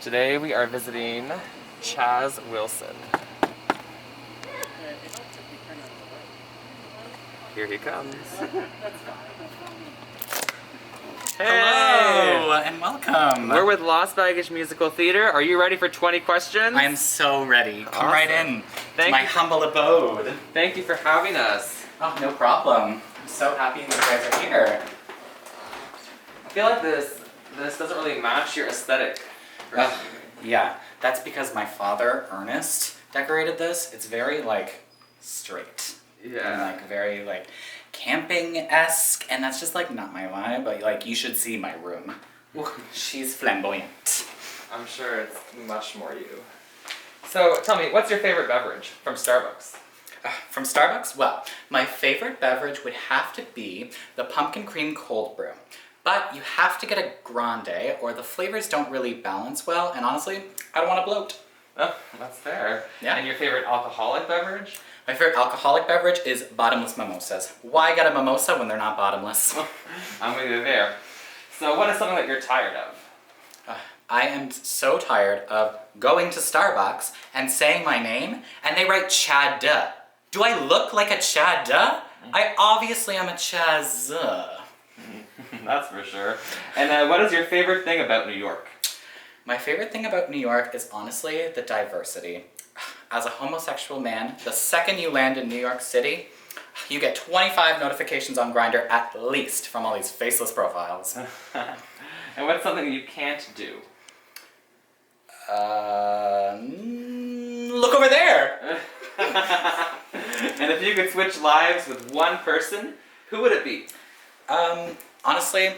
Today we are visiting Chaz Wilson. Here he comes. Hey! Hello and welcome. We're with Lost Baggage Musical Theater. Are you ready for 20 questions? I am so ready. Come Awesome. right in Thank to my you. humble abode. Thank you for having us. Oh, no problem. I'm so happy you guys are here. I feel like this doesn't really match your aesthetic. Yeah, that's because my father, Ernest, decorated this. It's very, straight. Yeah. And, very, camping-esque, and that's just, not my vibe, but, you should see my room. She's flamboyant. I'm sure it's much more you. So tell me, what's your favorite beverage from Starbucks? From Starbucks? Well, my favorite beverage would have to be the pumpkin cream cold brew. But you have to get a grande, or the flavors don't really balance well, and honestly, I don't want to bloat. Oh, that's fair. Yeah. And your favorite alcoholic beverage? My favorite alcoholic beverage is bottomless mimosas. Why get a mimosa when they're not bottomless? I'm with you there. So what is something that you're tired of? I am so tired of going to Starbucks and saying my name, and they write Chad Duh. Do I look like a Chad Duh? I obviously am a Chaz. That's for sure. And what is your favorite thing about New York? My favorite thing about New York is honestly the diversity. As a homosexual man, the second you land in New York City, you get 25 notifications on Grindr at least from all these faceless profiles. And what's something you can't do? Look over there! And if you could switch lives with one person, who would it be? Honestly,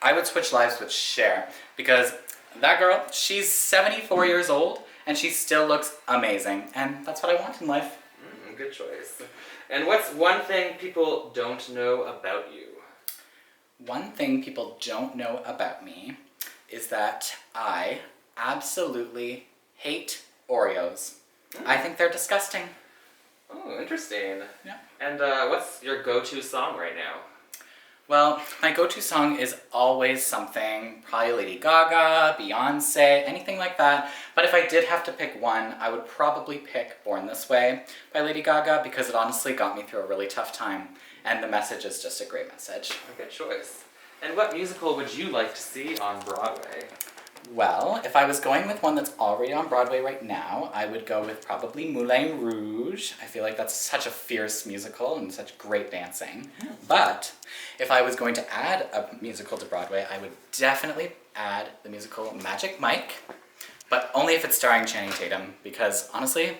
I would switch lives with Cher, because that girl, she's 74 years old, and she still looks amazing, and that's what I want in life. Good choice. And what's one thing people don't know about you? One thing people don't know about me is that I absolutely hate Oreos. I think they're disgusting. Oh, interesting. Yeah. And what's your go-to song right now? Well, my go-to song is always something, probably Lady Gaga, Beyonce, anything like that. But if I did have to pick one, I would probably pick Born This Way by Lady Gaga, because it honestly got me through a really tough time, and the message is just a great message. A good choice. And what musical would you like to see on Broadway? Well, if I was going with one that's already on Broadway right now, I would go with probably Moulin Rouge. I feel like that's such a fierce musical and such great dancing. But if I was going to add a musical to Broadway, I would definitely add the musical Magic Mike, but only if it's starring Channing Tatum, because honestly,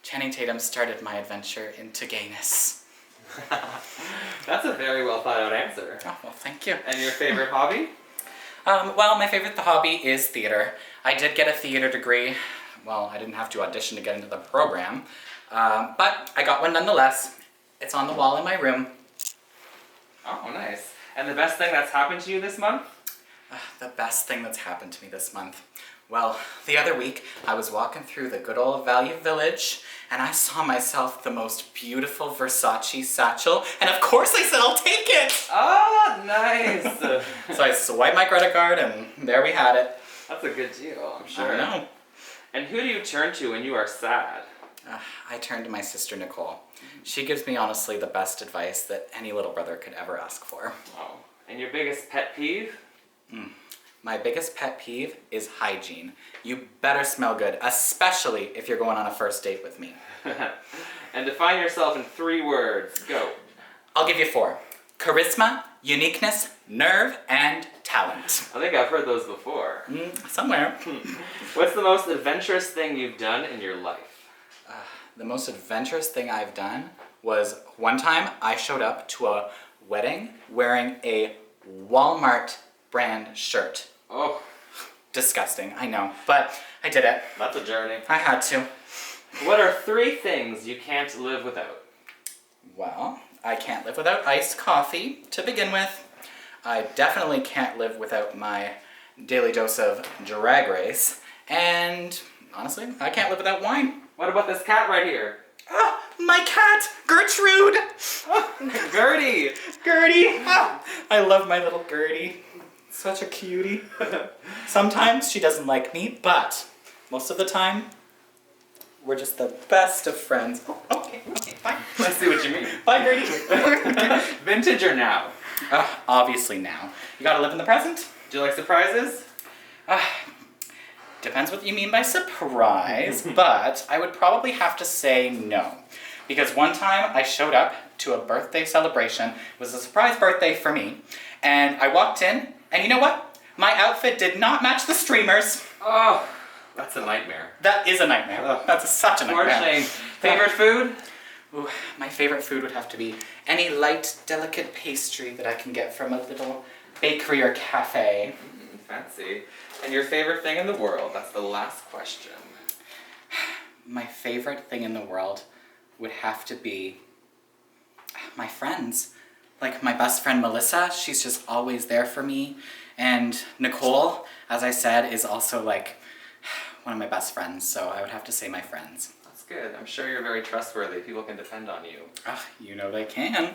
Channing Tatum started my adventure into gayness. That's a very well thought out answer. Oh, well, thank you. And your favorite hobby? Well, my favorite hobby is theater. I did get a theater degree. Well, I didn't have to audition to get into the program, but I got one nonetheless. It's on the wall in my room. Oh, nice. And the best thing that's happened to you this month? The best thing that's happened to me this month. Well, the other week, I was walking through the good old Value Village, and I saw myself the most beautiful Versace satchel, and of course I said, I'll take it! Oh, nice! So I swiped my credit card, and there we had it. That's a good deal, I'm sure. I know. And who do you turn to when you are sad? I turn to my sister Nicole. She gives me honestly the best advice that any little brother could ever ask for. Oh. And your biggest pet peeve? My biggest pet peeve is hygiene. You better smell good, especially if you're going on a first date with me. And define yourself in 3 words. Go. I'll give you 4. Charisma, uniqueness, nerve, and talent. I think I've heard those before. Somewhere. What's the most adventurous thing you've done in your life? The most adventurous thing I've done was one time I showed up to a wedding wearing a Walmart brand shirt. Oh. Disgusting, I know, but I did it. That's a journey. I had to. What are 3 things you can't live without? Well, I can't live without iced coffee, to begin with. I definitely can't live without my daily dose of Drag Race. And honestly, I can't live without wine. What about this cat right here? Ah, my cat, Gertrude! Gertie! Gertie! Ah, I love my little Gertie. Such a cutie. Sometimes she doesn't like me, but most of the time, we're just the best of friends. Oh, okay, fine. I see what you mean. Bye, Brady. Vintage or now? Obviously now. You gotta live in the present. Do you like surprises? Depends what you mean by surprise, but I would probably have to say no. Because one time I showed up to a birthday celebration. It was a surprise birthday for me. And I walked in, and you know what? My outfit did not match the streamers. Oh, that's a nightmare. That is a nightmare. Ugh. That's such a nightmare. For shame. Favorite food? Ooh, my favorite food would have to be any light, delicate pastry that I can get from a little bakery or cafe. Fancy. And your favorite thing in the world? That's the last question. My favorite thing in the world would have to be my friends. Like my best friend Melissa, she's just always there for me. And Nicole, as I said, is also like one of my best friends, so I would have to say my friends. That's good. I'm sure you're very trustworthy. People can depend on you. You know they can.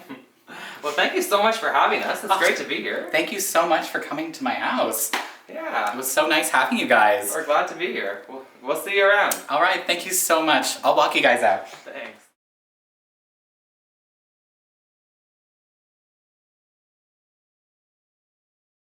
Well, thank you so much for having us. It's great to be here. Thank you so much for coming to my house. Yeah. It was so nice having you guys. We're glad to be here. We'll see you around. All right, thank you so much. I'll walk you guys out. Thanks.